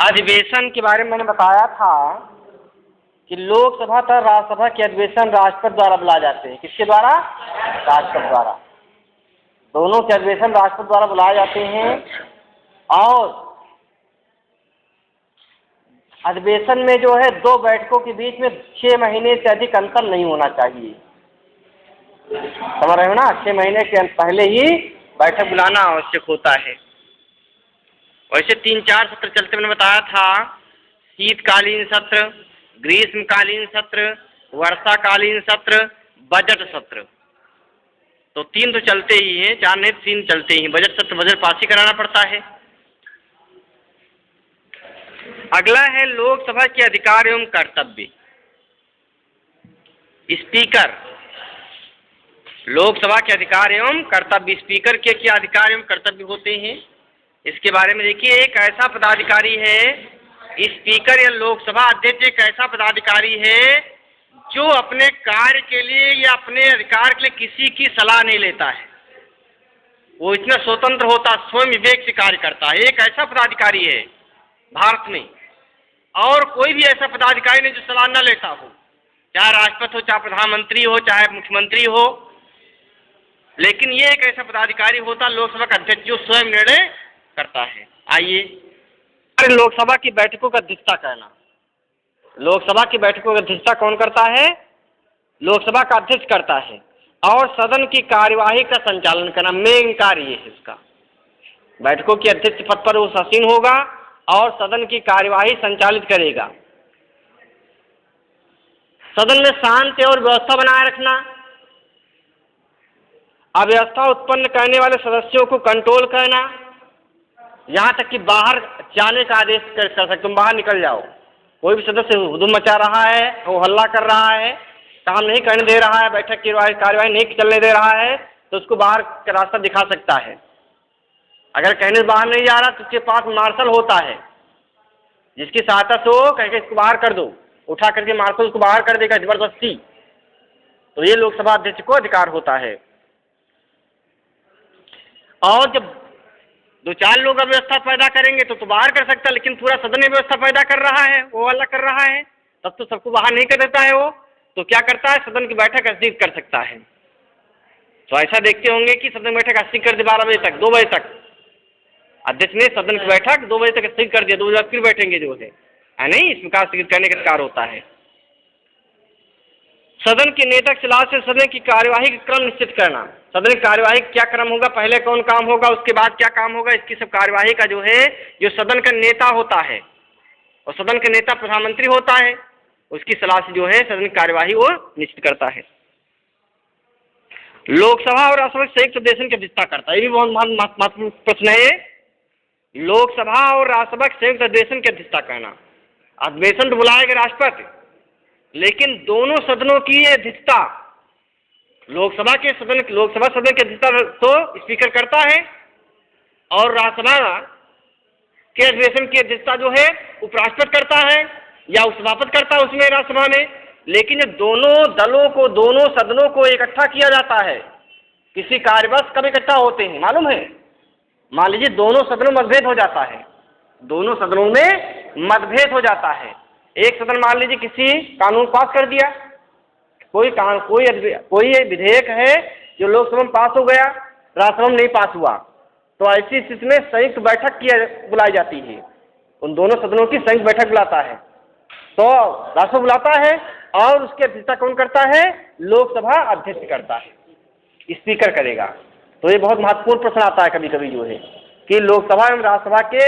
अधिवेशन के बारे में मैंने बताया था कि लोकसभा तथा राज्यसभा के अधिवेशन राष्ट्रपति द्वारा बुलाए जाते हैं। किसके द्वारा? राष्ट्रपति द्वारा। दोनों के अधिवेशन राष्ट्रपति द्वारा बुलाए जाते हैं और अधिवेशन में जो है दो बैठकों के बीच में 6 महीने से अधिक अंतर नहीं होना चाहिए। समझ रहे हो ना? 6 महीने के पहले ही बैठक बुलाना आवश्यक होता है। वैसे 3-4 सत्र चलते मैंने बताया था, शीतकालीन सत्र, ग्रीष्मकालीन सत्र, वर्षाकालीन सत्र, बजट सत्र। तो 3 तो चलते ही हैं, 4 नहीं 3 चलते ही हैं। बजट सत्र बजट पास ही कराना पड़ता है। अगला है लोकसभा के अधिकार एवं कर्तव्य। स्पीकर, लोकसभा के अधिकार एवं कर्तव्य। स्पीकर के क्या अधिकार एवं कर्तव्य होते हैं इसके बारे में देखिए। एक ऐसा पदाधिकारी है, स्पीकर या लोकसभा अध्यक्ष एक ऐसा पदाधिकारी है जो अपने कार्य के लिए या अपने अधिकार के लिए किसी की सलाह नहीं लेता है। वो इतना स्वतंत्र होता, स्वयं विवेक से कार्य करता है। एक ऐसा पदाधिकारी है भारत में, और कोई भी ऐसा पदाधिकारी नहीं जो सलाह न लेता हो, चाहे राष्ट्रपति हो, चाहे प्रधानमंत्री हो, चाहे मुख्यमंत्री हो। लेकिन ये एक ऐसा पदाधिकारी होता लोकसभा का अध्यक्ष जो स्वयं निर्णय करता है। आइए, लोकसभा की बैठकों का अध्यक्षता करना। लोकसभा की बैठकों की अध्यक्षता कौन करता है? लोकसभा का अध्यक्ष करता है। और सदन की कार्यवाही का संचालन करना मेन कार्य है इसका। बैठकों की अध्यक्ष पद पर वो आसीन होगा और सदन की कार्यवाही संचालित करेगा। सदन में शांति और व्यवस्था बनाए रखना, अव्यवस्था उत्पन्न करने वाले सदस्यों को कंट्रोल करना, यहाँ तक कि बाहर जाने का आदेश कर सकते, तुम बाहर निकल जाओ। कोई भी सदस्य हुदुम मचा रहा है, वो हल्ला कर रहा है, काम नहीं करने दे रहा है, बैठक की कार्यवाही नहीं चलने दे रहा है, तो उसको बाहर का रास्ता दिखा सकता है। अगर कहने से बाहर नहीं जा रहा तो उसके पास मार्शल होता है, जिसकी सहायता से वो कह के इसको बाहर कर दो, उठा करके मार्शल उसको बाहर कर देगा जबरदस्ती। तो ये लोकसभा अध्यक्ष को अधिकार होता है। और जब 2-4 लोग अव्यवस्था पैदा करेंगे तो बाहर कर सकता है, लेकिन पूरा सदन में व्यवस्था पैदा कर रहा है, वो हल्ला कर रहा है, तब तो सबको बाहर नहीं कर देता है। वो तो क्या करता है? सदन की बैठक स्थगित कर सकता है। तो ऐसा देखते होंगे कि सदन की बैठक स्थगित कर दी 12 बजे तक, 2 बजे तक अध्यक्ष ने सदन की बैठक 2 बजे तक स्थगित कर दिया, 2 बजे फिर बैठेंगे जो है नहीं, इसमें कार्य स्थगित करने का अधिकार होता है। सदन के नेता की सलाह से सदन की कार्यवाही का क्रम निश्चित करना। सदन की कार्यवाही क्या क्रम होगा, पहले कौन काम होगा, उसके बाद क्या काम होगा, इसकी सब कार्यवाही का जो है जो सदन का नेता होता है, और सदन का नेता प्रधानमंत्री होता है, उसकी सलाह से जो है सदन की कार्यवाही वो निश्चित करता है। लोकसभा और राज्यसभा संयुक्त अधिवेशन की अध्यक्षता करता है। ये भी बहुत महत्वपूर्ण प्रश्न है। लोकसभा और राज्यसभा संयुक्त अधिवेशन की अध्यक्षता करना। अधिवेशन तो बुलाएगा राष्ट्रपति, लेकिन दोनों सदनों की अध्यक्षता, लोकसभा सदन की अध्यक्षता तो स्पीकर करता है, और राज्यसभा के अधिवेशन की अध्यक्षता जो है उपराष्ट्रपति करता है या उपसभापति करता है उसमें राज्यसभा में। लेकिन ये दोनों दलों को, दोनों सदनों को इकट्ठा किया जाता है। किसी कार्यवश कब इकट्ठा होते हैं मालूम है? मान लीजिए दोनों सदनों में मतभेद हो जाता है, दोनों सदनों में मतभेद हो जाता है। एक सदन मान लीजिए किसी कानून पास कर दिया, कोई विधेयक है जो लोकसभा में पास हो गया, राज्यसभा में नहीं पास हुआ, तो ऐसी स्थिति में संयुक्त बैठक बुलाई जाती है। उन दोनों सदनों की संयुक्त बैठक बुलाता है, तो राज्यसभा बुलाता है, और उसकी अध्यक्षता कौन करता है? लोकसभा अध्यक्ष करता है, स्पीकर करेगा। तो ये बहुत महत्वपूर्ण प्रश्न आता है कभी कभी जो है कि लोकसभा एवं राज्यसभा के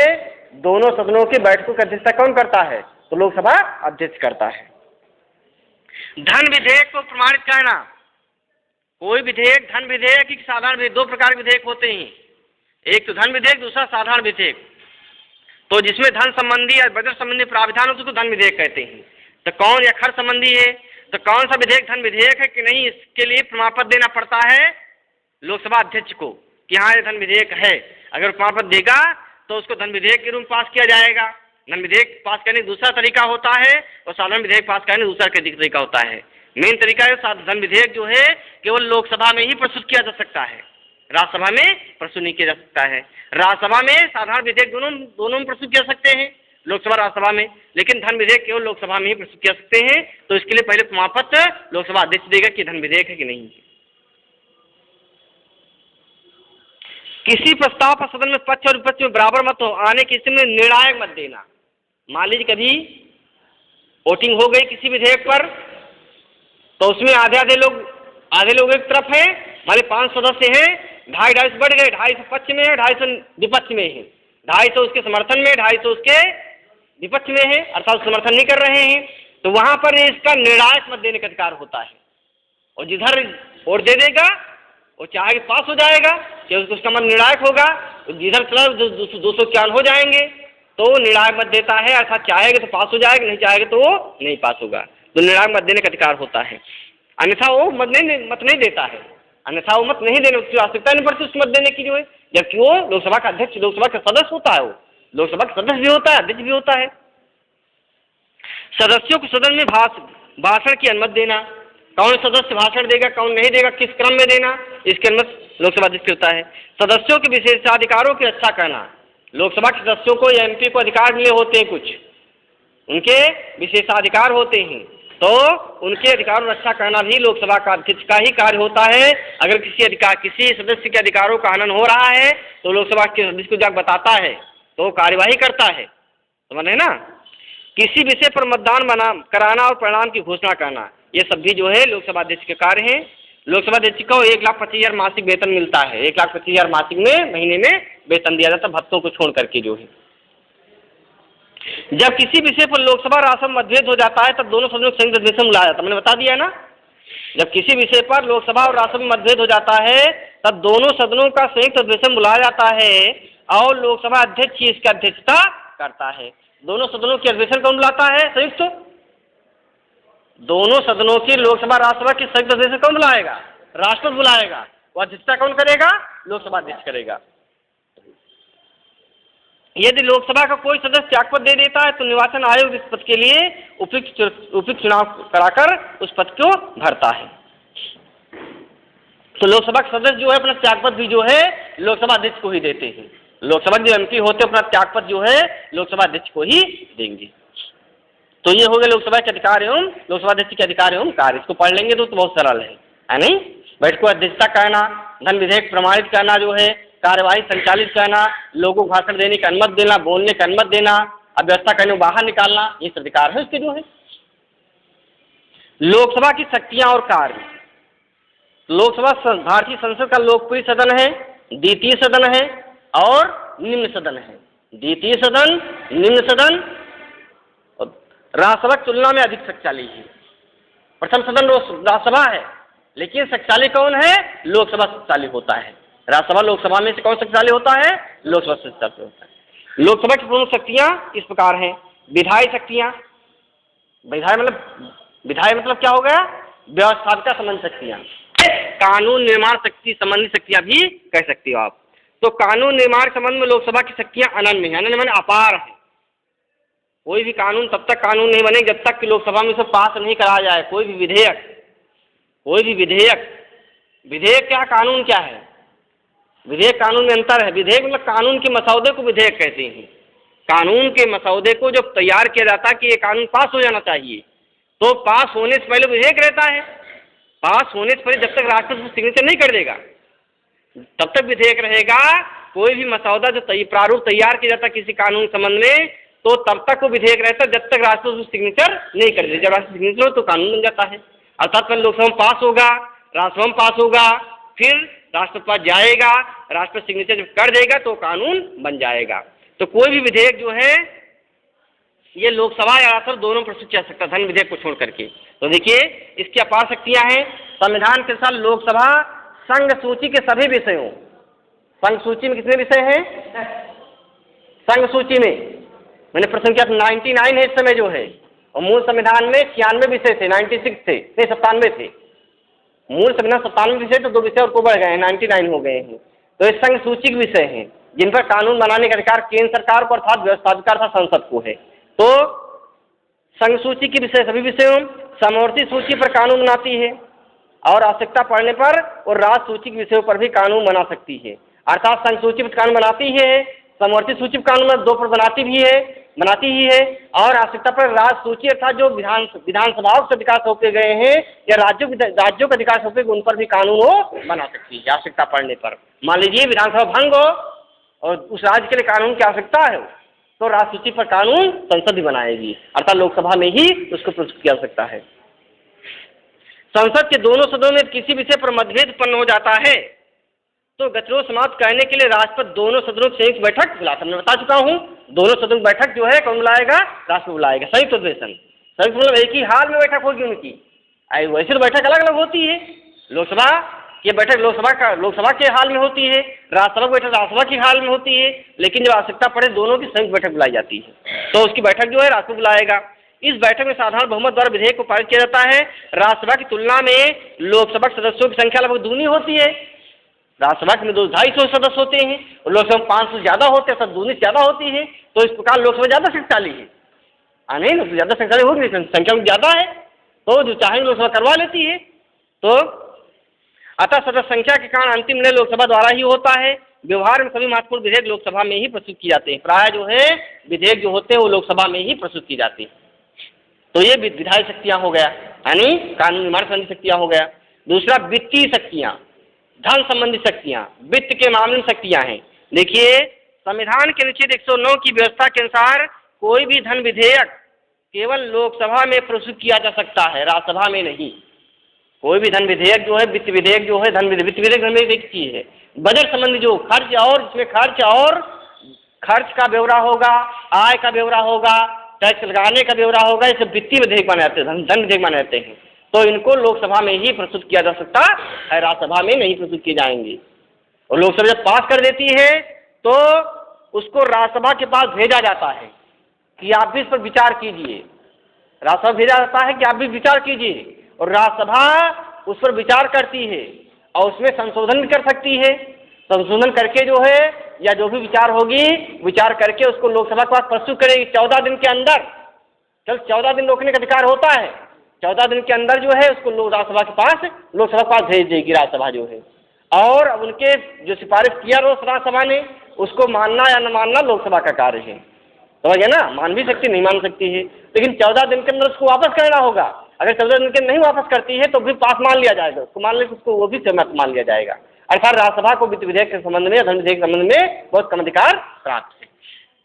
दोनों सदनों की बैठकों की अध्यक्षता कौन करता है? तो लोकसभा अध्यक्ष करता है। धन विधेयक को प्रमाणित करना। कोई विधेयक, धन विधेयक की साधारण विधेयक, 2 प्रकार के विधेयक होते हैं। एक तो धन विधेयक, दूसरा साधारण विधेयक। तो जिसमें धन संबंधी या बजट संबंधी प्राविधान होते उसको धन विधेयक कहते हैं। तो कौन, या खर्च संबंधी है तो कौन सा विधेयक धन विधेयक है कि नहीं, इसके लिए प्रमाण पत्र देना पड़ता है लोकसभा अध्यक्ष को कि हाँ ये धन विधेयक है। अगर प्रमाण पत्र देगा तो उसको धन विधेयक के रूप में पास किया जाएगा। धन विधेयक पास करने का दूसरा तरीका होता है, और साधारण विधेयक पास करने का दूसरा तरीका होता है। मेन तरीका है धन विधेयक जो है केवल लोकसभा में ही प्रस्तुत किया जा सकता है, राज्यसभा में प्रस्तुत नहीं किया जा सकता है। राज्यसभा में साधारण विधेयक दोनों में प्रस्तुत किया सकते हैं, लोकसभा राज्यसभा में, लेकिन धन विधेयक केवल लोकसभा में ही प्रस्तुत कर सकते हैं। तो इसके लिए पहले प्रमाण पत्र लोकसभा अध्यक्ष देगा कि धन विधेयक है कि नहीं। किसी प्रस्ताव पर सदन में पक्ष और विपक्ष में बराबर मत आने की स्थिति में निर्णायक मत देना। मान लीजिए कभी वोटिंग हो गई किसी विधेयक पर, तो उसमें आधे लोग एक तरफ हैं, हमारे 5 सदस्य हैं, 250 बढ़ गए, 250 पक्ष में है, 250 विपक्ष में है, 250 उसके समर्थन में, 250 उसके विपक्ष में है, अर्थात समर्थन नहीं कर रहे हैं। तो वहां पर इसका निर्णायक मत देने का अधिकार होता है, और जिधर वोट दे देगा वो चाहे पास हो जाएगा, चाहे उसका मत निर्णायक होगा, जिधर चला 291 हो जाएंगे तो निर्णायक मत देता है, अर्थात चाहेगा तो पास हो जाएगा, नहीं चाहेगा तो वो नहीं पास होगा। तो निर्णायक मत देने का अधिकार होता है, अन्यथा वो मत नहीं देता है, अन्यथा वो मत नहीं देने, उसकी आवश्यकता नहीं पड़ती उस मत देने की जो है, जबकि वो लोकसभा का अध्यक्ष, लोकसभा का सदस्य होता है, वो लोकसभा का सदस्य भी होता है, अध्यक्ष भी होता है। सदस्यों को सदन में भाषण की अनुमति देना, कौन सदस्य भाषण देगा कौन नहीं देगा, किस क्रम में देना, इसकी अनुमति लोकसभा अध्यक्ष होता है। सदस्यों के विशेषाधिकारों की रक्षा करना, लोकसभा के सदस्यों को या एमपी को अधिकार मिले होते हैं, कुछ उनके विशेषाधिकार होते हैं, तो उनके अधिकारों की रक्षा करना भी लोकसभा का अध्यक्ष का ही कार्य होता है। अगर किसी सदस्य के अधिकारों का हनन हो रहा है तो लोकसभा के सदस्य को जाकर बताता है तो वो कार्यवाही करता है, समझ रहे ना। किसी विषय पर मतदान कराना और परिणाम की घोषणा करना, ये सब भी जो है लोकसभा अध्यक्ष के कार्य हैं। लोकसभा अध्यक्ष को 1,25,000 मासिक वेतन मिलता है, 1,25,000 मासिक में महीने में वेतन दिया जाता है, भत्तों को छोड़ करके जो है। जब किसी विषय पर लोकसभा राजसभा मतभेद हो जाता है तब दोनों सदनों को संयुक्त अधिवेशन बुलाया जाता है, मैंने बता दिया ना। जब किसी विषय पर लोकसभा और राज्यसभा में मतभेद हो जाता है तब दोनों सदनों का संयुक्त अधिवेशन बुलाया जाता है और लोकसभा अध्यक्ष ही इसकी अध्यक्षता करता है। दोनों सदनों के अधिवेशन कौन बुलाता है? संयुक्त। दोनों सदनों की लोकसभा राज्यसभा की संयुक्त अधिवेशन कौन बुलाएगा? राष्ट्रपति बुलाएगा। वह अध्यक्षता कौन करेगा? लोकसभा अध्यक्ष करेगा। यदि लोकसभा का कोई सदस्य त्यागपत्र दे देता है तो निर्वाचन आयोग इस पद के लिए उपयुक्त चुनाव कराकर उस पद को भरता है। तो लोकसभा के सदस्य जो है अपना त्यागपत्र भी जो है लोकसभा अध्यक्ष को ही देते हैं। लोकसभा के जो एमपी होते अपना त्यागपत्र जो है लोकसभा अध्यक्ष को ही देंगे। तो ये हो गए लोकसभा के अधिकार एवं लोकसभा अध्यक्ष के अधिकार एवं कार्य। इसको पढ़ लेंगे तो बहुत सरल है नहीं? बैठक को अध्यक्षता करना, धन विधेयक प्रमाणित करना जो है, कार्यवाही संचालित करना, लोगों को भाषण देने की अनुमति देना, बोलने की अनुमति देना, अव्यवस्था करने को बाहर निकालना, ये सब अधिकार है उसके जो है। लोकसभा की शक्तियां और कार्य। लोकसभा भारतीय संसद का लोकप्रिय सदन है, द्वितीय सदन है और निम्न सदन है। द्वितीय सदन, निम्न सदन, राज्यसभा की तुलना में अधिक शक्तिशाली है। प्रथम सदन राज्यसभा है लेकिन शक्तिशाली कौन है? लोकसभा शक्तिशाली होता है। राज्यसभा लोकसभा में से कौन शक्तिशाली होता है? लोकसभा शक्तिशाली होता है। लोकसभा की प्रमुख शक्तियां इस प्रकार हैं। विधायी शक्तियां, विधायी मतलब क्या हो गया? व्यवस्थापिका संबंध शक्तियां। कानून निर्माण शक्ति संबंधी शक्तियां भी कह सकती हो आप। तो कानून निर्माण संबंध में लोकसभा की शक्तियां अनन्य है, अनन्य माने अपार है। कोई भी कानून तब तक कानून नहीं बने जब तक कि लोकसभा में उसे पास नहीं कराया जाए। कोई भी विधेयक, विधेयक क्या, कानून क्या है? विधेयक कानून में अंतर है। विधेयक मतलब कानून के मसौदे को विधेयक कहते हैं। कानून के मसौदे को जब तैयार किया जाता है कि ये कानून पास हो जाना चाहिए, तो पास होने से पहले विधेयक रहता है। पास होने से पहले जब तक राष्ट्रपति सिग्नेचर नहीं कर देगा तब तक विधेयक रहेगा। कोई भी मसौदा जो प्रारूप तैयार किया जाता है किसी कानून संबंध में, तो तब तक वो विधेयक रहता है जब तक राष्ट्रपति सिग्नेचर नहीं कर देगा। जब राष्ट्रपति सिग्नेचर हो तो कानून बन जाता है। अर्थात पहले लोकसभा में पास होगा, राज्यसभा में पास होगा, फिर राष्ट्रपति पास जाएगा, राष्ट्रपति सिग्नेचर जब कर देगा तो कानून बन जाएगा। तो कोई भी विधेयक जो है ये लोकसभा या राज्यसभा दोनों प्रस्तुत किया सकता है, धन विधेयक को छोड़ करके। तो देखिए इसकी अपार शक्तियां हैं। संविधान के साथ लोकसभा संघ सूची के सभी विषयों, संघ सूची में कितने विषय हैं? संघ सूची में मैंने प्रश्न किया 99 है इस समय जो है, और मूल संविधान में 96 विषय थे, 96 थे, 97 थे। मूल संविधान 97 विषय तो 2 विषय और को बढ़ गए हैं, 99 हो गए हैं। तो ये संघ सूची के विषय हैं जिन पर कानून बनाने का अधिकार केंद्र सरकार को अर्थात व्यवस्थापिका संसद को है। तो संघ सूची के विषय सभी विषयों, समवर्ती सूची पर कानून बनाती है और आवश्यकता पड़ने पर और राज्य सूची के विषयों पर भी कानून बना सकती है। अर्थात संघ सूची पर कानून बनाती है समवर्ती सूची कानून में 2 पर बनाती ही है। और आवश्यकता पर राज्य सूची अर्थात जो विधानसभाओं से अधिकार सौंपे गए हैं या राज्यों के अधिकार सौंपे उन पर भी कानून वो बना सकती है आवश्यकता पड़ने पर। मान लीजिए विधानसभा भंग हो और उस राज्य के लिए कानून की आवश्यकता है तो राज्य सूची पर कानून संसद ही बनाएगी, अर्थात लोकसभा में ही उसको प्रस्तुत किया जा सकता है। संसद के दोनों सदनों में किसी विषय पर मतभेद उत्पन्न हो जाता है तो गतिरोध समाप्त करने के लिए राष्ट्रपति दोनों सदनों की संयुक्त बैठक बुलाता है। मैं बता चुका हूँ, दोनों सदनों की बैठक जो है कौन बुलाएगा? राष्ट्रपति बुलाएगा। संयुक्त अधिवेशन, संयुक्त मतलब एक ही हाल में बैठक होगी उनकी। वैसे तो बैठक अलग अलग होती है, लोकसभा की बैठक लोकसभा के हाल में होती है, राज्यसभा की बैठक राज्यसभा के हाल में होती है, लेकिन जब आवश्यकता पड़े दोनों की संयुक्त बैठक बुलाई जाती है तो उसकी बैठक जो है राष्ट्रपति बुलाएगा। इस बैठक में साधारण बहुमत द्वारा विधेयक को पारित किया जाता है। राज्यसभा की तुलना में लोकसभा के सदस्यों की संख्या लगभग दूनी होती है। राज्यसभा में 200-250 सदस्य होते हैं और लोकसभा में 500 ज़्यादा होते हैं, सब दूनी ज़्यादा होती है। तो इस प्रकार लोकसभा ज़्यादा शक्तिशाली है, नहीं लोकसभा ज़्यादा शक्तिशाली होगी, संख्या में ज़्यादा है तो जो चाहेंगे लोकसभा करवा लेती है। तो अतः सदस्य संख्या के कारण अंतिम निर्णय लोकसभा द्वारा ही होता है। व्यवहार में सभी महत्वपूर्ण विधेयक लोकसभा में ही प्रस्तुत किए जाते हैं। प्राय जो है विधेयक जो होते हैं वो लोकसभा में ही प्रस्तुत की जाती है। तो ये विधायी शक्तियाँ हो गया, यानी कानून निर्माण संबंधी शक्तियाँ हो गया। दूसरा वित्तीय शक्तियाँ, धन संबंधी शक्तियाँ, वित्त के मामले में शक्तियाँ हैं। देखिए संविधान के अनुच्छेद 109 की व्यवस्था के अनुसार कोई भी धन विधेयक केवल लोकसभा में प्रस्तुत किया जा सकता है, राज्यसभा में नहीं। कोई भी धन विधेयक जो है, वित्त विधेयक जो है, वित्त विधेयक धन विधेयक एक चीज है। बजट संबंधी जो खर्च और जिसमें खर्च का ब्यौरा होगा, आय का ब्यौरा होगा, टैक्स लगाने का ब्यौरा होगा, ये सब वित्तीय विधेयक माने जाते हैं, धन विधेयक माने जाते हैं। तो इनको लोकसभा में ही प्रस्तुत किया जा सकता है, राज्यसभा में नहीं प्रस्तुत किए जाएंगे। और लोकसभा जब पास कर देती है तो उसको राज्यसभा के पास भेजा जाता है कि आप भी इस पर विचार कीजिए। राज्यसभा भेजा जाता है कि आप भी विचार कीजिए और राज्यसभा उस पर विचार करती है और उसमें संशोधन भी कर सकती है। संशोधन करके जो है या जो भी विचार होगी विचार करके उसको लोकसभा के पास प्रस्तुत करेगी 14 दिन के अंदर। चल 14 दिन रोकने का अधिकार होता है, 14 दिन के अंदर जो है उसको राज्यसभा के पास लोकसभा के पास भेज देगी राज्यसभा जो है। और अब उनके जो सिफारिश किया राज्यसभा ने उसको मानना या न मानना लोकसभा का कार्य है। समझ गए ना, मान भी सकती नहीं मान सकती है, लेकिन 14 दिन के अंदर उसको वापस करना होगा। अगर 14 दिन के नहीं वापस करती है तो फिर पास मान लिया जाएगा, उसको मान ले उसको वो भी सहमत मान लिया जाएगा। अर्थात राज्यसभा को वित्त विधेयक के संबंध में, धन विधेयक के संबंध में बहुत कम अधिकार प्राप्त है।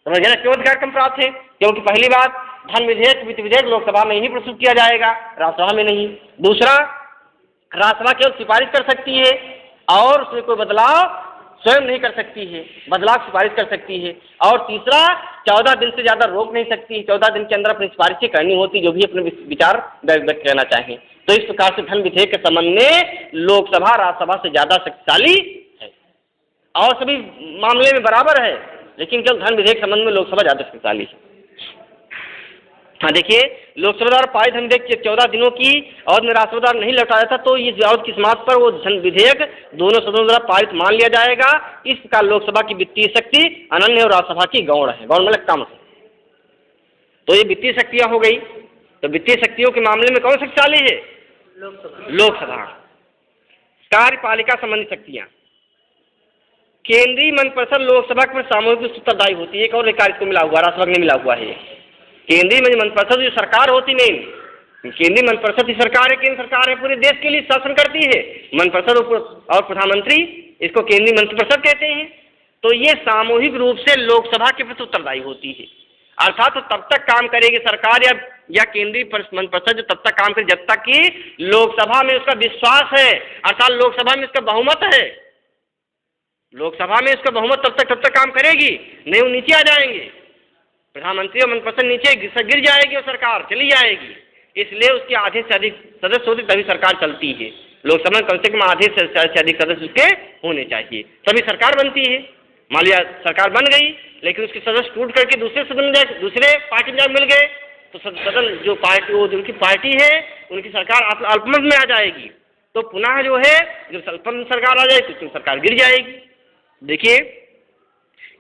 समझ गए ना, क्यों अधिकार कम प्राप्त है? क्योंकि पहली बात धन विधेयक वित्त विधेयक लोकसभा में ही प्रस्तुत किया जाएगा, राज्यसभा में नहीं। दूसरा, राज्यसभा केवल सिफारिश कर सकती है और उसमें कोई बदलाव स्वयं नहीं कर सकती है, बदलाव सिफारिश कर सकती है। और तीसरा, 14 दिन से ज़्यादा रोक नहीं सकती, 14 दिन के अंदर अपनी सिफारिशें करनी होती जो भी अपने विचार व्यक्त करना चाहें। तो इस प्रकार से धन विधेयक के संबंध में लोकसभा राज्यसभा से ज़्यादा शक्तिशाली है और सभी मामले में बराबर है, लेकिन केवल धन विधेयक के संबंध में लोकसभा ज़्यादा शक्तिशाली है। हाँ देखिए, लोकसभा द्वारा पारित धन विधेयक 14 दिनों की अवधि में राज्यसभा द्वारा नहीं लौटाया था तो इस अवधि की समाप्ति पर वो धन विधेयक दोनों सदनों द्वारा पारित मान लिया जाएगा। इस प्रकार लोकसभा की वित्तीय शक्ति अनन्य और राज्यसभा की गौण है, गौण मतलब कम है। तो ये वित्तीय शक्तियाँ हो गई। तो वित्तीय शक्तियों के मामले में कौन शक्तिशाली है? लोकसभा। कार्यपालिका संबंधी शक्तियाँ, केंद्रीय मंत्रिपरिषद लोकसभा पर सामूहिक उत्तरदायी होती है। एक और कार्य को मिला हुआ, राज्यसभा नहीं मिला हुआ है। केंद्रीय मंत्रिपरिषद जो सरकार होती नहीं, केंद्रीय मंत्रिपरिषद की सरकार है, केंद्र सरकार है, पूरे देश के लिए शासन करती है। मंत्रिपरिषद और प्रधानमंत्री, इसको केंद्रीय मंत्रिपरिषद कहते हैं। तो ये सामूहिक रूप से लोकसभा के प्रति उत्तरदायी होती है। अर्थात तो तब तक काम करेगी सरकार या केंद्रीय मंत्रिपरिषद जो तब तक काम करे जब तक कि लोकसभा में उसका विश्वास है, अर्थात लोकसभा में उसका बहुमत है। लोकसभा में उसका बहुमत तब तक काम करेगी, नहीं वो नीचे आ जाएंगे। प्रधानमंत्री और मंत्रिपरिषद नीचे गिर जाएगी और सरकार चली जाएगी। इसलिए उसके आधे से अधिक सदस्य होते तभी सरकार चलती है। लोकसभा में कम से कम आधे से अधिक सदस्य उसके होने चाहिए, तभी सरकार बनती है। मान लिया सरकार बन गई लेकिन उसके सदस्य टूट करके दूसरे सदन में जाए, दूसरे पार्टी में मिल गए तो सदन जो पार्टी वो जिनकी पार्टी है उनकी सरकार अल्पमत में आ जाएगी। तो पुनः जो है जब अल्पमत सरकार आ जाएगी तो सरकार गिर जाएगी। देखिए,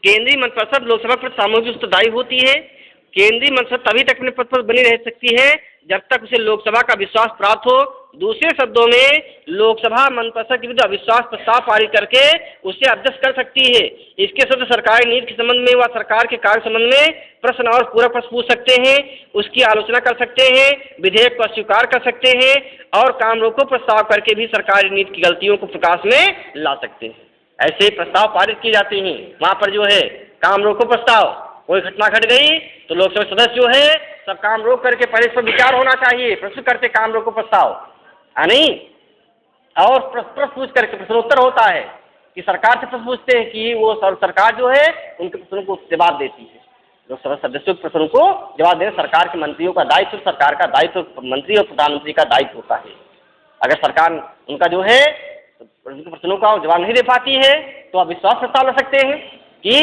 केंद्रीय मंत्रिपरिषद लोकसभा पर सामूहिक उत्तरदायी होती है। केंद्रीय मंत्रिपरिषद तभी तक अपने पद पर बनी रह सकती है जब तक उसे लोकसभा का विश्वास प्राप्त हो दूसरे शब्दों में लोकसभा मंत्रिपरिषद के विरुद्ध अविश्वास प्रस्ताव पारित करके उसे अध्यक्ष कर सकती है। इसके साथ सरकारी नीति के संबंध में व सरकार के कार्य संबंध में प्रश्न और पूरा प्रश्न पूछ सकते हैं, उसकी आलोचना कर सकते हैं, विधेयक को अस्वीकार कर सकते हैं और काम रोको प्रस्ताव करके भी सरकारी नीति की गलतियों को प्रकाश में ला सकते हैं। ऐसे प्रस्ताव पारित किए जाते हैं। वहाँ पर जो है काम रोको प्रस्ताव, कोई घटना घट गई तो लोकसभा सदस्य जो है सब काम रोक करके पहले इस पर विचार होना चाहिए, प्रश्न करते काम रोको प्रस्ताव नहीं, और प्रश्न पूछ करके प्रश्नोत्तर होता है कि सरकार से प्रश्न पूछते हैं कि वो सरकार जो है उनके प्रश्नों को जवाब देती है। लोकसभा सदस्यों के प्रश्नों को जवाब देना सरकार के मंत्रियों का दायित्व, सरकार का दायित्व मंत्री और प्रधानमंत्री का दायित्व होता है। अगर सरकार उनका जो है उनके प्रश्नों का जवाब नहीं दे पाती है तो आप विश्वास प्रस्ताव ला सकते हैं कि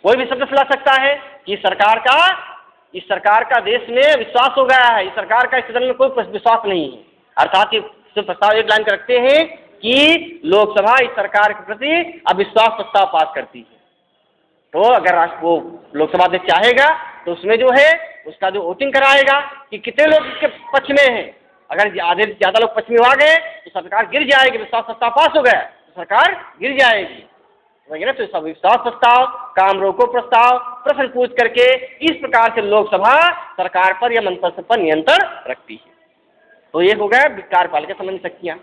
कोई भी शब्द ला सकता है कि इस सरकार का देश में विश्वास हो गया है, इस सरकार का इस सदन में कोई विश्वास नहीं है। अर्थात ये प्रस्ताव एक लाइन रखते हैं कि लोकसभा इस सरकार के प्रति अविश्वास प्रस्ताव पास करती है। तो अगर वो लोकसभा अध्यक्ष चाहेगा तो उसमें जो है उसका जो वोटिंग कराएगा कि कितने लोग इसके पक्ष में हैं। अगर आधे से ज़्यादा लोग पक्ष में आ गए तो सरकार गिर जाएगी, विश्वास प्रस्ताव पास हो गया तो सरकार गिर जाएगी। ना तो सब विश्वास प्रस्ताव, काम रोको प्रस्ताव, प्रश्न पूछ करके इस प्रकार से लोकसभा सरकार पर या मंत्रिपरिषद पर नियंत्रण रखती है। तो ये हो गया कार्यपालिका संबंधी शक्तियाँ।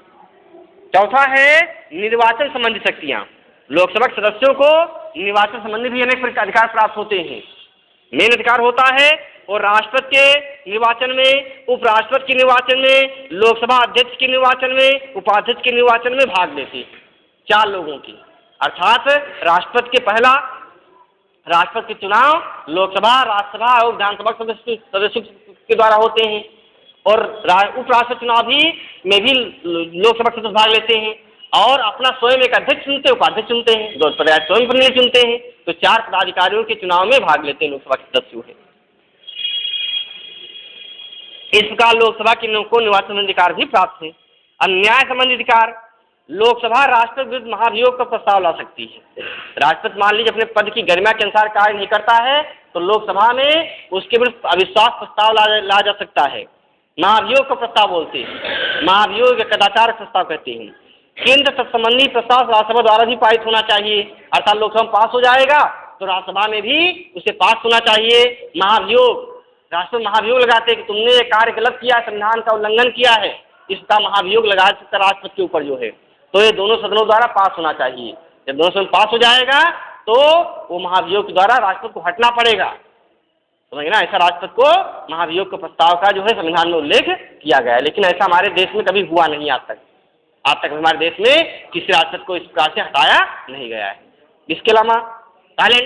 चौथा है निर्वाचन संबंधी शक्तियाँ। लोकसभा के सदस्यों को निर्वाचन संबंधी भी अनेक अधिकार प्राप्त होते हैं। मेन अधिकार होता है और राष्ट्रपति के निर्वाचन में, उपराष्ट्रपति के निर्वाचन में, लोकसभा अध्यक्ष के निर्वाचन में, उपाध्यक्ष के निर्वाचन में भाग लेते हैं 4 लोगों की। अर्थात राष्ट्रपति के पहला राष्ट्रपति के चुनाव लोकसभा, राज्यसभा और विधानसभा सदस्यों के द्वारा होते हैं और उपराष्ट्रपति चुनाव में भी लोकसभा सदस्य भाग लेते हैं और अपना स्वयं एक अध्यक्ष चुनते हैं, उपाध्यक्ष चुनते हैं, 2 पर्याय स्वयं प्रतिनिधि चुनते हैं। तो 4 पदाधिकारियों के चुनाव में भाग लेते हैं लोकसभा के सदस्य हैं। इस प्रकार लोकसभा को निर्वाचन संबंधी अधिकार भी प्राप्त है। अन्याय संबंधी अधिकार। लोकसभा राष्ट्रपति विरुद्ध महाभियोग का प्रस्ताव ला सकती है। राष्ट्रपति मान लीजिए अपने पद की गरिमा के अनुसार कार्य नहीं करता है तो लोकसभा में उसके विरुद्ध अविश्वास प्रस्ताव ला जा सकता है। महाभियोग का प्रस्ताव बोलते हैं, महाभियोग या कदाचार प्रस्ताव कहते हैं। केंद्र संबंधी प्रस्ताव राज्यसभा द्वारा भी पारित होना चाहिए। अर्थात लोकसभा में पास हो जाएगा तो राज्यसभा में भी उसे पास होना चाहिए। महाभियोग, राष्ट्रपति महाभियोग लगाते हैं कि तुमने ये कार्य गलत किया, संविधान का उल्लंघन किया है, इसका महाभियोग लगा सकता राष्ट्रपति के ऊपर जो है। तो ये दोनों सदनों द्वारा पास होना चाहिए। जब दोनों सदन पास हो जाएगा तो वो महाभियोग के द्वारा राष्ट्रपति को हटना पड़ेगा। समझ ना, ऐसा राष्ट्रपति को महाभियोग के प्रस्ताव का जो है संविधान में उल्लेख किया गया है। लेकिन ऐसा हमारे देश में कभी हुआ नहीं आज तक हमारे देश में किसी राष्ट्रपति को इस प्रकार से हटाया नहीं गया है। इसके अलावा पहले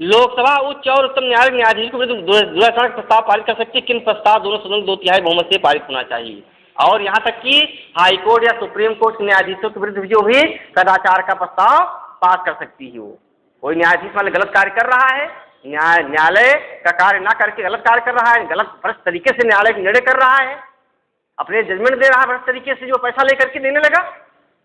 लोकसभा उच्च और उच्चतम न्यायालय के न्यायाधीश को दूरदर्शन प्रस्ताव पारित कर सकती है। किन प्रस्ताव दोनों सदनों में 2/3 बहुमत से पारित होना चाहिए। और यहाँ तक कि हाई कोर्ट या सुप्रीम कोर्ट के न्यायाधीशों के विरुद्ध जो भी कदाचार का प्रस्ताव पास कर सकती है। वो कोई न्यायाधीश वाले गलत कार्य कर रहा है, न्यायालय का कार्य ना करके गलत कार्य कर रहा है, गलत भ्रष्ट तरीके से न्यायालय का निर्णय कर रहा है, अपने जजमेंट दे रहा है भ्रष्ट तरीके से, जो पैसा लेकर के देने लगा,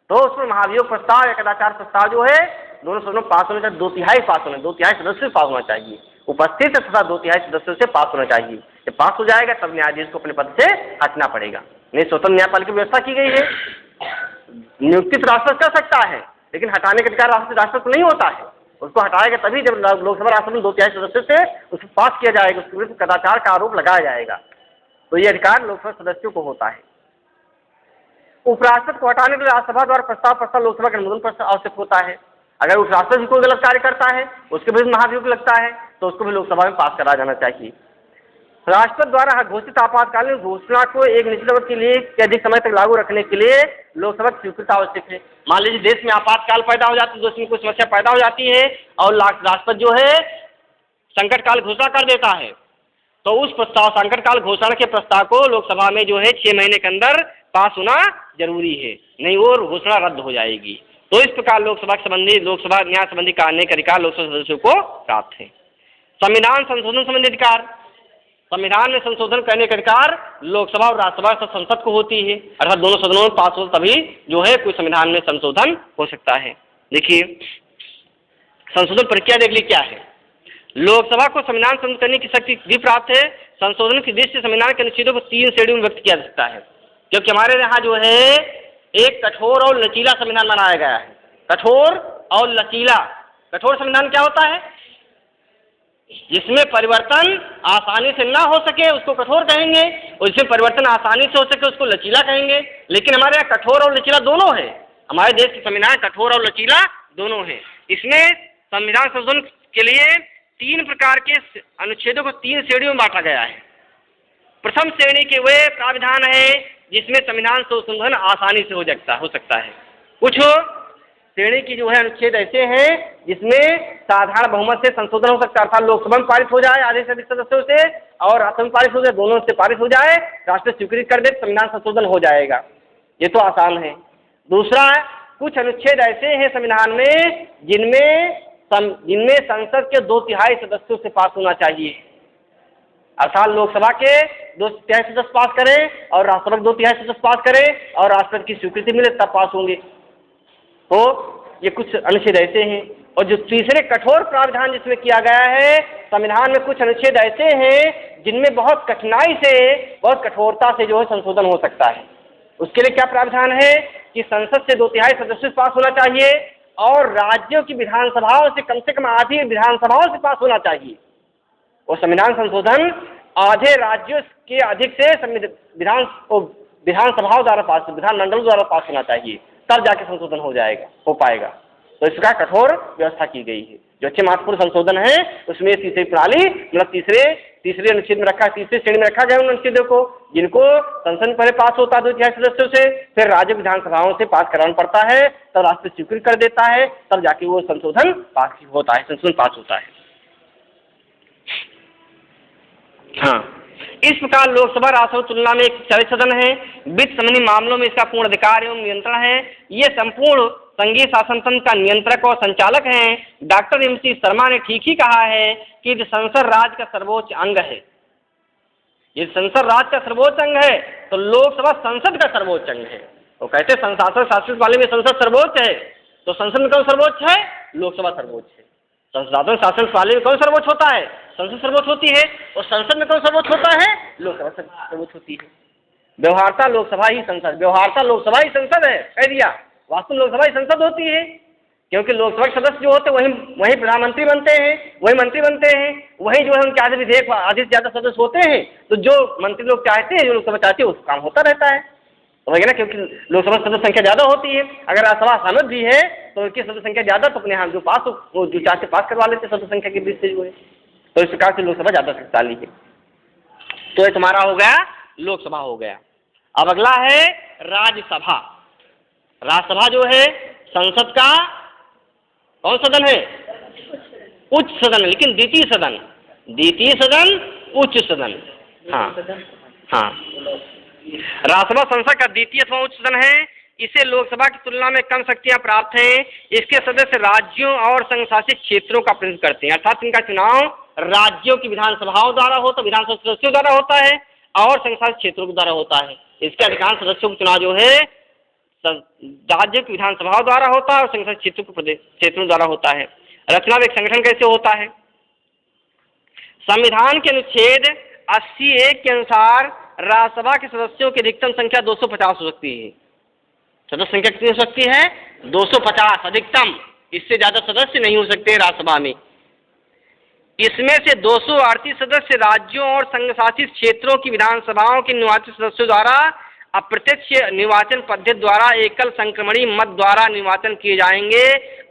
तो उसमें महाभियोग प्रस्ताव या कदाचार प्रस्ताव जो है दोनों सदनों पास होने चाहिए। 2/3 पास होना, 2/3 सदस्य से पास होना चाहिए, उपस्थित तथा 2/3 सदस्यों से पास होना चाहिए। जब पास हो जाएगा तब न्यायाधीश को अपने पद से हटना पड़ेगा। नहीं, स्वतंत्र न्यायपालिका की व्यवस्था की गई है। नियुक्ति तो राष्ट्रपति कर सकता है लेकिन हटाने का अधिकार राष्ट्रपति को नहीं होता है। उसको हटाएगा तभी जब लोकसभा राष्ट्रपति में 2/3 सदस्यों से उसको पास किया जाएगा, उसके विरुद्ध कदाचार का आरोप लगाया जाएगा। तो ये अधिकार लोकसभा सदस्यों को होता है। उपराष्ट्रपति को हटाने के लिए राज्यसभा द्वारा प्रस्ताव लोकसभा के अनुमोदन पर आवश्यक होता है। अगर उपराष्ट्रपति कोई गलत कार्य करता है, उसके विरुद्ध महाभियोग लगता है, तो उसको भी लोकसभा में पास करा जाना चाहिए। राष्ट्रपति द्वारा घोषित आपातकालीन घोषणा को एक निश्चित अवधि के लिए के अधिक समय तक लागू रखने के लिए लोकसभा की स्वीकृति आवश्यक है। मान लीजिए देश में आपातकाल पैदा हो जाती है, देश में कोई समस्या पैदा हो जाती है और राष्ट्रपति जो है संकट काल घोषणा कर देता है, तो उस प्रस्ताव संकट काल घोषणा के प्रस्ताव को लोकसभा में जो है 6 महीने के अंदर पास होना जरूरी है, नहीं वो घोषणा रद्द हो जाएगी। तो इस प्रकार लोकसभा न्याय संबंधी कार्य का अधिकार लोकसभा सदस्यों को प्राप्त है। संविधान संशोधन संबंधी अधिकार। संविधान में संशोधन करने का अधिकार लोकसभा और राज्यसभा संसद को होती है। अर्थात दोनों सदनों में पास हो तभी जो है कोई संविधान में संशोधन हो सकता है। देखिए संशोधन प्रक्रिया देख ली क्या है। लोकसभा को संविधान संशोधन करने की शक्ति भी प्राप्त है। संशोधन की दृष्टि से संविधान के अनुच्छेदों को 3 श्रेणियों में व्यक्त किया जा सकता है, क्योंकि हमारे यहाँ जो है एक कठोर और लचीला संविधान बनाया गया है। कठोर और लचीला। कठोर संविधान क्या होता है? जिसमें परिवर्तन आसानी से ना हो सके उसको कठोर कहेंगे, और जिसमें परिवर्तन आसानी से हो सके उसको लचीला कहेंगे। लेकिन हमारे यहाँ कठोर और लचीला दोनों है। हमारे देश के संविधान कठोर और लचीला दोनों है। इसमें संविधान संशोधन के लिए 3 प्रकार के अनुच्छेदों को 3 श्रेणियों में बांटा गया है। प्रथम श्रेणी के वे प्राविधान है जिसमें संविधान संशोधन आसानी से हो सकता है। कुछ श्रेणी की जो है अनुच्छेद ऐसे हैं जिसमें साधारण बहुमत से संशोधन हो सकता है, अर्थात लोकसभा में पारित हो जाए आधे से अधिक सदस्यों से, और राष्ट्रपति में पारित हो जाए, दोनों से पारित हो जाए, राष्ट्र स्वीकृत कर दे, संविधान संशोधन हो जाएगा। ये तो आसान है। दूसरा, कुछ अनुच्छेद ऐसे हैं संविधान में जिनमें संसद के 2/3 सदस्यों से पास होना चाहिए, अर्थात लोकसभा के 2/3 सदस्य पास करें और राष्ट्रसभा के 2/3 सदस्य पास करें और राष्ट्रपति की स्वीकृति मिले तब पास होंगे। तो ये कुछ अनुच्छेद ऐसे हैं। और जो तीसरे कठोर प्रावधान जिसमें किया गया है, संविधान में कुछ अनुच्छेद ऐसे हैं जिनमें बहुत कठिनाई से, बहुत कठोरता से जो है संशोधन हो सकता है। उसके लिए क्या प्रावधान है कि संसद से 2/3 सदस्यों से पास होना चाहिए और राज्यों की विधानसभाओं से कम आधी विधानसभाओं से पास होना चाहिए। और संविधान संशोधन आधे राज्यों के अधिक से विधानसभाओं द्वारा पास, विधानमंडलों द्वारा पास होना चाहिए, तब जाके संशोधन हो पाएगा। तो इसका कठोर व्यवस्था की गई है। जो अच्छे महत्वपूर्ण संशोधन है उसमें तीसरी प्रणाली, मतलब तीसरे अनुच्छेद में रखा, तीसरी श्रेणी में रखा गया उन अनुच्छेदों को जिनको संसद में पहले पास होता है 2/3 सदस्यों से, फिर राज्य विधानसभाओं से पास कराना पड़ता है, तब राष्ट्र स्वीकृत कर देता है, तब जाके वो संशोधन पास होता है, संशोधन पास होता है। हाँ, इस प्रकार लोकसभा राष्ट्रसभा तुलना में एक चलित सदन है। वित्त संबंधी मामलों में इसका पूर्ण अधिकार एवं नियंत्रण है। ये संपूर्ण संघीय शासन तंत्र का नियंत्रक और संचालक हैं। डॉक्टर MC शर्मा ने ठीक ही कहा है कि संसद राज्य का सर्वोच्च अंग है। ये संसद राज्य का सर्वोच्च अंग है तो लोकसभा संसद का सर्वोच्च अंग है। तो कहते हैं संशासन शासित वाले में संसद सर्वोच्च है, तो संसद में कौन सर्वोच्च है? लोकसभा सर्वोच्च है। संशासन शासन वाले में कौन सर्वोच्च होता है? संसद सर्वोच्च होती है। और संसद में कौन सर्वोच्च होता है? लोकसभा सर्वोच्च होती है। व्यवहारता लोकसभा ही संसद, व्यवहारता लोकसभा ही संसद है, कह दिया। वास्तव में लोकसभा ही संसद होती है, क्योंकि लोकसभा के सदस्य जो होते हैं वही प्रधानमंत्री बनते हैं, वही मंत्री बनते हैं, वही जो है उनके आधे विधेयक आधे से ज़्यादा सदस्य होते हैं। तो जो मंत्री लोग चाहते हैं, जो लोकसभा चाहती है, उसका काम होता रहता है, समझ ना। क्योंकि लोकसभा सदस्य संख्या ज़्यादा होती है। अगर राज्यसभा सहमत भी है तो उनकी सदस्य संख्या ज़्यादा, तो अपने यहाँ जो पास हो वो जो चाहते पास करवा लेते सदस्य संख्या के बीच से जो है। तो इस प्रकार से लोकसभा ज़्यादा शक्तिशाली है। तो ये तुम्हारा हो गया, लोकसभा हो गया। अब अगला है राज्यसभा। राज्यसभा जो है संसद का कौन सदन है? उच्च सदन, लेकिन द्वितीय सदन उच्च सदन। हाँ हाँ, राज्यसभा संसद का द्वितीय अथवा उच्च सदन है। इसे लोकसभा की तुलना में कम शक्तियां प्राप्त हैं। इसके सदस्य राज्यों और संघ शासित क्षेत्रों का प्रतिनिधित्व करते हैं, अर्थात इनका चुनाव राज्यों की विधानसभाओं द्वारा होता, विधानसभा सदस्यों द्वारा होता है और संघ शासित क्षेत्रों के द्वारा होता है। इसके अधिकांश सदस्यों का चुनाव जो है राज्य की विधानसभाओं द्वारा होता है और संघ शासित क्षेत्रों द्वारा होता है। रचना में एक संगठन कैसे होता है? संविधान के अनुच्छेद 80(1) के अनुसार राज्यसभा के सदस्यों की अधिकतम संख्या 250 हो सकती है। सदस्य संख्या कितनी हो सकती है? 250 अधिकतम, इससे ज्यादा सदस्य नहीं हो सकते राज्यसभा में। इसमें से 238 सदस्य राज्यों और संघ शासित क्षेत्रों की विधानसभाओं के निर्वाचित सदस्यों द्वारा अप्रत्यक्ष निर्वाचन पद्धति द्वारा एकल संक्रमणी मत द्वारा निर्वाचन किए जाएंगे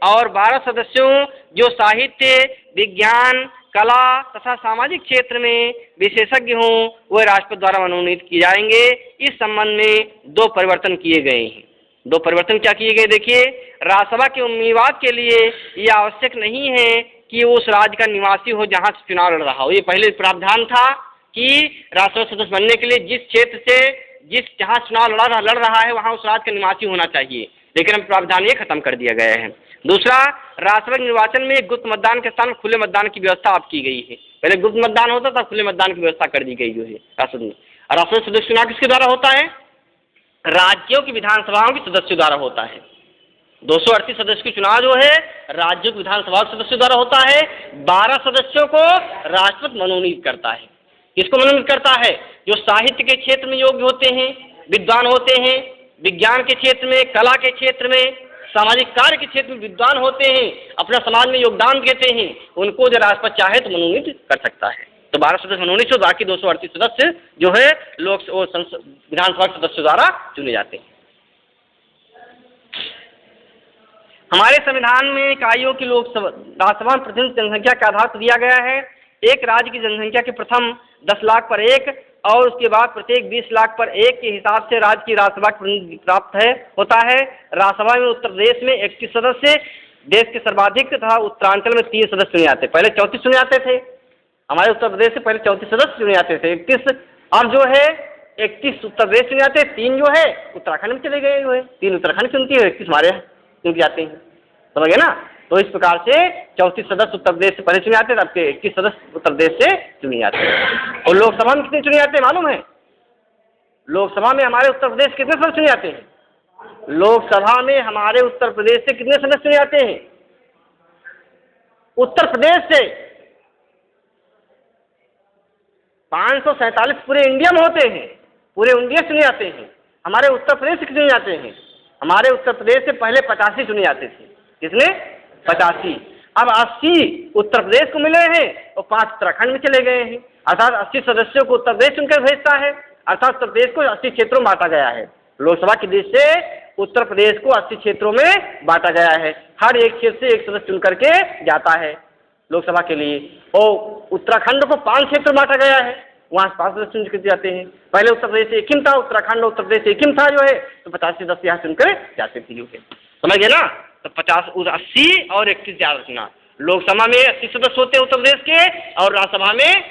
और 12 सदस्यों जो साहित्य, विज्ञान, कला तथा सामाजिक क्षेत्र में विशेषज्ञ हों वह राष्ट्रपति द्वारा मनोनीत किए जाएंगे। इस संबंध में 2 परिवर्तन किए गए हैं। 2 परिवर्तन क्या किए गए? देखिए, राज्यसभा के उम्मीदवार के लिए यह आवश्यक नहीं है कि वो उस राज्य का निवासी हो जहाँ से चुनाव लड़ रहा हो। ये पहले प्रावधान था कि राज्यसभा सदस्य बनने के लिए जिस क्षेत्र से जहाँ चुनाव लड़ रहा है वहाँ उस राज्य का निवासी होना चाहिए, लेकिन अब प्रावधान ये खत्म कर दिया गया है। दूसरा, राज्यसभा निर्वाचन में गुप्त मतदान के स्थान खुले मतदान की व्यवस्था अब की गई है। पहले गुप्त मतदान होता था, खुले मतदान की व्यवस्था कर दी गई जो है राष्ट्रपति में। राष्ट्रपति सदस्य चुनाव किसके द्वारा होता है? राज्यों की विधानसभाओं के सदस्यों द्वारा होता है। 238 सदस्य की चुनाव जो है राज्यों की विधानसभा के सदस्यों द्वारा होता है। 12 सदस्यों को राष्ट्रपति मनोनीत करता है। किसको मनोनीत करता है? जो साहित्य के क्षेत्र में योग्य होते हैं, विद्वान होते हैं, विज्ञान के क्षेत्र में, कला के क्षेत्र में, सामाजिक कार्य के क्षेत्र में विद्वान होते हैं, अपना समाज में योगदान देते हैं, उनको जो राष्ट्रपति चाहे तो मनोनीत कर सकता है। तो 12 सदस्य मनोनीत हो, बाकी 238 सदस्य जो है लोक विधानसभा के सदस्यों द्वारा चुने जाते हैं। हमारे संविधान में इकाइयों की लोकसभा राज्यसभा में प्रतिनिधित्व जनसंख्या के आधार पर दिया गया है। एक राज्य की जनसंख्या के प्रथम 10 लाख पर 1 और उसके बाद प्रत्येक 20 लाख पर 1 के हिसाब से राज्य की राज्यसभा प्राप्त होता है। राज्यसभा में उत्तर प्रदेश में 31 सदस्य, देश के सर्वाधिक तथा उत्तरांचल में 30 सदस्य चुने जाते। पहले 34 चुने जाते थे, हमारे उत्तर प्रदेश से पहले 34 सदस्य चुने जाते थे, 31 अब जो है 31 उत्तर प्रदेश चुने जाते हैं, 3 जो है उत्तराखंड में चले गए हुए, 3 उत्तराखंड चुनती है, 31 हमारे चुन जाते हैं, समझ गए ना। तो इस प्रकार से 34 सदस्य उत्तर प्रदेश से पहले चुने जाते थे, अब के 21 सदस्य उत्तर प्रदेश से चुने जाते हैं। और लोकसभा में कितने चुने जाते हैं मालूम है? लोकसभा में हमारे उत्तर प्रदेश कितने सदस्य चुने जाते हैं? लोकसभा में हमारे उत्तर प्रदेश से कितने सदस्य चुने जाते हैं? उत्तर प्रदेश से 547 पूरे इंडिया में होते हैं, पूरे इंडिया चुने जाते हैं। हमारे उत्तर प्रदेश से चुने जाते हैं, हमारे उत्तर प्रदेश से पहले 85 चुने जाते थे। कितने? 85। अब 80 उत्तर प्रदेश को मिले हैं और 5 उत्तराखंड में चले गए हैं, अर्थात 80 सदस्यों को उत्तर प्रदेश चुनकर भेजता है, अर्थात उत्तर प्रदेश को 80 क्षेत्रों में बांटा गया है। लोकसभा की दृष्टि से उत्तर प्रदेश को 80 क्षेत्रों में बांटा गया है, हर एक क्षेत्र से एक सदस्य चुन करके जाता है लोकसभा के लिए। और उत्तराखंड को 5 क्षेत्र में बांटा गया है, वहाँ 5 सदस्य चुन कर जाते हैं। पहले उत्तर प्रदेश से एक ही था, उत्तराखंड उत्तर प्रदेश से एक ही था जो है, तो 50 सदस्य यहाँ चुनकर जाते थे जो है, समझ गए ना। तो 50 80 और 31 ज़्यादा चुना। लोकसभा में 80 सदस्य होते हैं उत्तर प्रदेश के और राज्यसभा में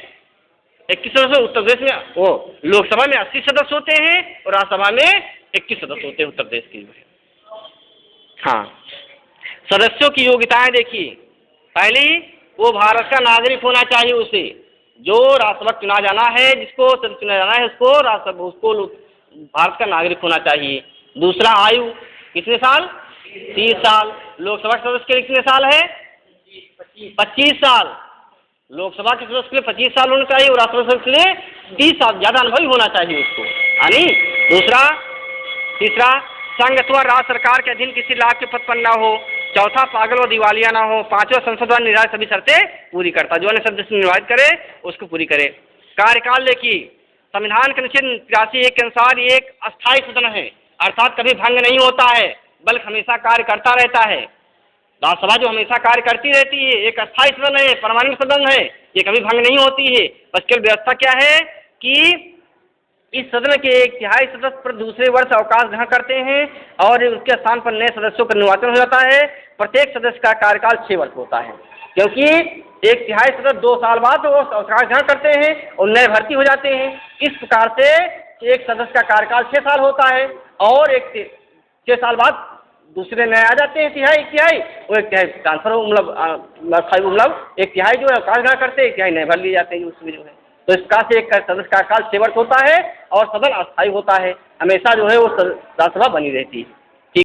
21 सदस्य। उत्तर प्रदेश में वो लोकसभा में 80 सदस्य होते हैं और राज्यसभा में 21 सदस्य होते हैं उत्तर प्रदेश के। हाँ, सदस्यों की योग्यताएं देखिए। पहली, वो भारत का नागरिक होना चाहिए, उसे जो राज्यसभा चुना जाना है, जिसको चुना जाना है उसको राज्यसभा उसको भारत का नागरिक होना चाहिए। दूसरा, आयु कितने साल? 30 साल। लोकसभा के सदस्य के लिए कितने साल है? 25 साल। लोकसभा के सदस्य के लिए 25 साल होना चाहिए और राज्यसभा के लिए 30 साल, ज़्यादा अनुभवी होना चाहिए उसको, यानी दूसरा। तीसरा, संघ अथवा राज्य सरकार के अधीन किसी लाभ के पद पर न हो। चौथा, पागल व दिवालिया ना हो। पांचवा, संसद द्वारा निर्धारित सभी शर्तें पूरी करता, जो अन्य शब्द निर्धारित करे उसको पूरी करे। कार्यकाल देखिए, संविधान के अनुच्छेद 83 के अनुसार ये एक अस्थायी सदन है, अर्थात कभी भंग नहीं होता है, बल्कि हमेशा कार्य करता रहता है। राज्यसभा जो हमेशा कार्य करती रहती है, एक अस्थायी सदन है, परमानेंट सदन है, ये कभी भंग नहीं होती है। बस केवल व्यवस्था क्या है कि इस सदन के 1/3 सदस्य पर दूसरे वर्ष अवकाश ग्रहण करते हैं और उसके स्थान पर नए सदस्यों का निर्वाचन हो जाता है। प्रत्येक सदस्य का कार्यकाल 6 वर्ष होता है, क्योंकि 1/3 सदस्य 2 साल बाद वो अवकाश ग्रहण करते हैं और नए भर्ती हो जाते हैं। इस प्रकार से एक सदस्य का कार्यकाल 6 साल होता है और 6 साल बाद दूसरे नए आ जाते हैं, तिहाई वो 1/3 ट्रांसफर मतलब 1/3 जो है अवकाश ग्रहण करते हैं, 1/3 नए भर लिए जाते हैं उसमें जो है। तो इस प्रकार से एक सदस्य का काल 6 वर्ष होता है और सदन अस्थायी होता है, हमेशा जो है वो राज्यसभा बनी रहती है।